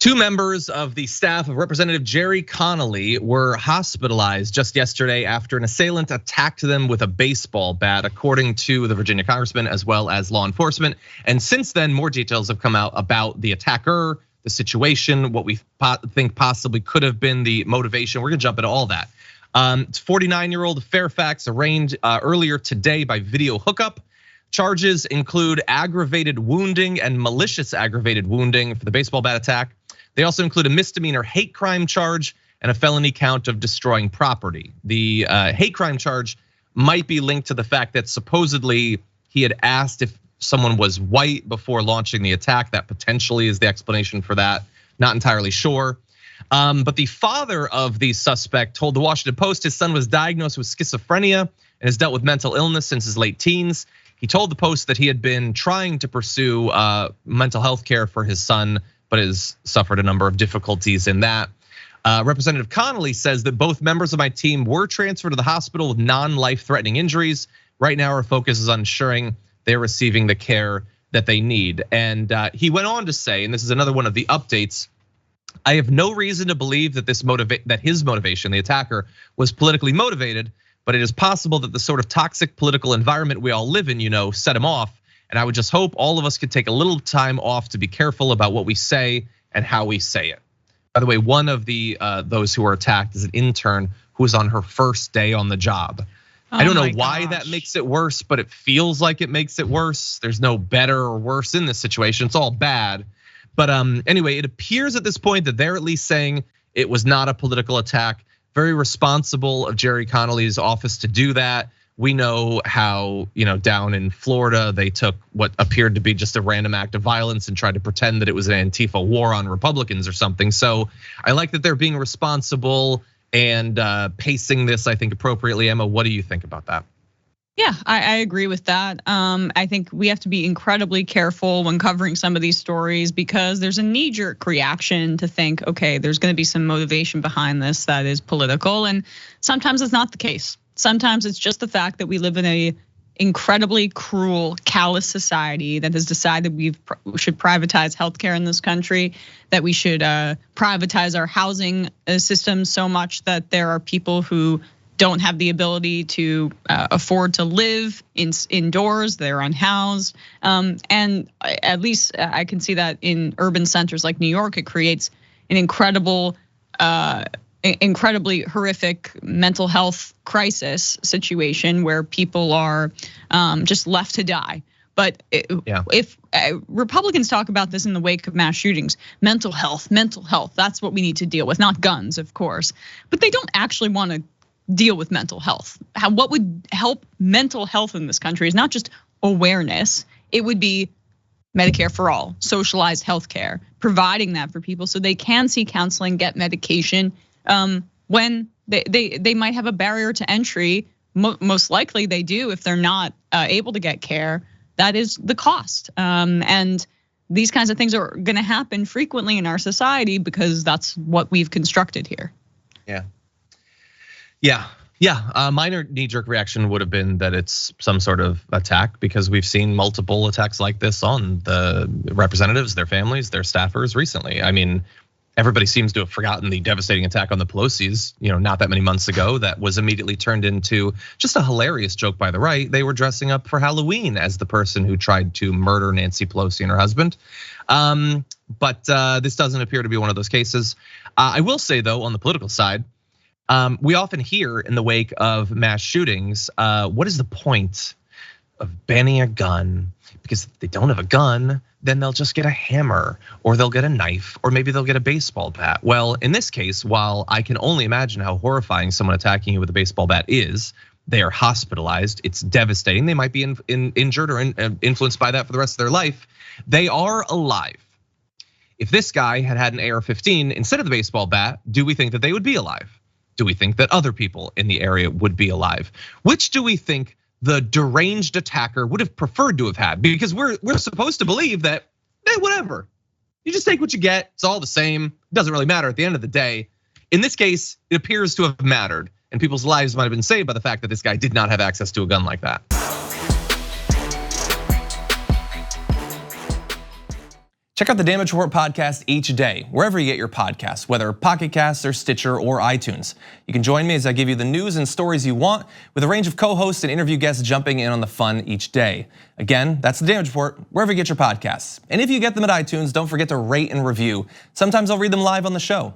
Two members of the staff of Representative Gerry Connolly were hospitalized just yesterday after an assailant attacked them with a baseball bat, according to the Virginia congressman as well as law enforcement. And since then, more details have come out about the attacker, the situation, what we think possibly could have been the motivation. We're gonna jump into all that. 49-year-old Fairfax arraigned earlier today by video hookup. Charges include aggravated wounding and malicious aggravated wounding for the baseball bat attack. They also include a misdemeanor hate crime charge and a felony count of destroying property. The hate crime charge might be linked to the fact that supposedly he had asked if someone was white before launching the attack. That potentially is the explanation for that. Not entirely sure. But the father of the suspect told the Washington Post his son was diagnosed with schizophrenia and has dealt with mental illness since his late teens. He told the Post that he had been trying to pursue mental health care for his son, but has suffered a number of difficulties in that. Representative Connolly says that both members of my team were transferred to the hospital with non-life-threatening injuries. Right now, our focus is on ensuring they're receiving the care that they need. And he went on to say, and this is another one of the updates, I have no reason to believe that his motivation, the attacker, was politically motivated, but it is possible that the sort of toxic political environment we all live in, set him off. And I would just hope all of us could take a little time off to be careful about what we say and how we say it. By the way, one of those who were attacked is an intern who was on her first day on the job. I don't know why that makes it worse, but it feels like it makes it worse. There's no better or worse in this situation. It's all bad. But anyway, it appears at this point that they're at least saying it was not a political attack. Very responsible of Gerry Connolly's office to do that. We know how, down in Florida, they took what appeared to be just a random act of violence and tried to pretend that it was an Antifa war on Republicans or something. So I like that they're being responsible and pacing this, I think, appropriately. Emma, what do you think about that? Yeah, I agree with that. I think we have to be incredibly careful when covering some of these stories because there's a knee-jerk reaction to think, okay, there's gonna be some motivation behind this that is political, and sometimes it's not the case. Sometimes it's just the fact that we live in a incredibly cruel, callous society that has decided we should privatize healthcare in this country, that we should privatize our housing system so much that there are people who don't have the ability to afford to live indoors, they're unhoused. And at least I can see that in urban centers like New York, it creates an incredibly horrific mental health crisis situation where people are just left to die. But if Republicans talk about this in the wake of mass shootings, mental health, that's what we need to deal with, not guns, of course. But they don't actually want to deal with mental health. What would help mental health in this country is not just awareness, it would be Medicare for all, socialized healthcare, providing that for people so they can see counseling, get medication. When they might have a barrier to entry, most likely they do if they're not able to get care. That is the cost, and these kinds of things are going to happen frequently in our society because that's what we've constructed here. Yeah. Minor knee-jerk reaction would have been that it's some sort of attack because we've seen multiple attacks like this on the representatives, their families, their staffers recently. I mean, everybody seems to have forgotten the devastating attack on the Pelosi's, not that many months ago that was immediately turned into just a hilarious joke by the right. They were dressing up for Halloween as the person who tried to murder Nancy Pelosi and her husband. But this doesn't appear to be one of those cases. I will say though, on the political side, we often hear in the wake of mass shootings, what is the point of banning a gun? Because if they don't have a gun, then they'll just get a hammer or they'll get a knife or maybe they'll get a baseball bat. Well, in this case, while I can only imagine how horrifying someone attacking you with a baseball bat is, they are hospitalized, it's devastating. They might be injured or influenced by that for the rest of their life. They are alive. If this guy had had an AR-15 instead of the baseball bat, do we think that they would be alive? Do we think that other people in the area would be alive? Which do we think the deranged attacker would have preferred to have had? Because we're supposed to believe that, whatever. You just take what you get, it's all the same. It doesn't really matter at the end of the day. In this case, it appears to have mattered. And people's lives might have been saved by the fact that this guy did not have access to a gun like that. Check out the Damage Report podcast each day, wherever you get your podcasts, whether Pocket Casts or Stitcher or iTunes. You can join me as I give you the news and stories you want, with a range of co-hosts and interview guests jumping in on the fun each day. Again, that's the Damage Report, wherever you get your podcasts. And if you get them at iTunes, don't forget to rate and review. Sometimes I'll read them live on the show.